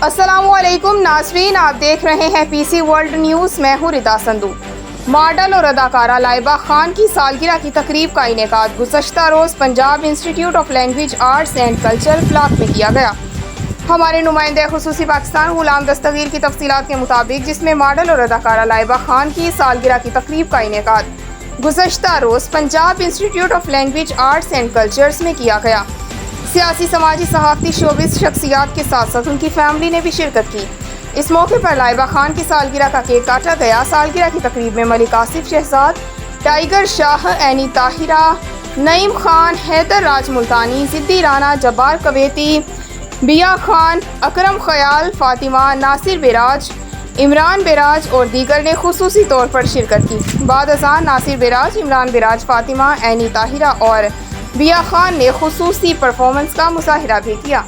السلام علیکم ناظرین، آپ دیکھ رہے ہیں پی سی ورلڈ نیوز۔ میں ہوں ردا سندھو۔ ماڈل اور اداکارہ لائبہ خان کی سالگرہ کی تقریب کا انعقاد گزشتہ روز Punjab institute of language arts and culture block میں کیا گیا۔ ہمارے نمائندے خصوصی پاکستان غلام دستگیر کی تفصیلات کے مطابق، جس میں ماڈل اور اداکارہ لائبہ خان کی سالگرہ کی تقریب کا انعقاد گزشتہ روز Punjab institute of language arts and cultures میں کیا گیا۔ سیاسی، سماجی، صحافتی شوبز شخصیات کے ساتھ ساتھ ان کی فیملی نے بھی شرکت کی۔ اس موقع پر لائبہ خان کی سالگرہ کا کیک کاٹا گیا۔ سالگرہ کی تقریب میں ملک آصف شہزاد، ٹائیگر شاہ، اینی طاہرہ، نعیم خان، حیدر راج ملتانی، زدی رانا، جبار کویتی، بیا خان، اکرم خیال، فاطمہ، ناصر بیراج، عمران بیراج اور دیگر نے خصوصی طور پر شرکت کی۔ بعد ازاں ناصر بیراج، عمران بیراج، فاطمہ، اینی طاہرہ اور بیا خان نے خصوصی پرفارمنس کا مظاہرہ بھی کیا۔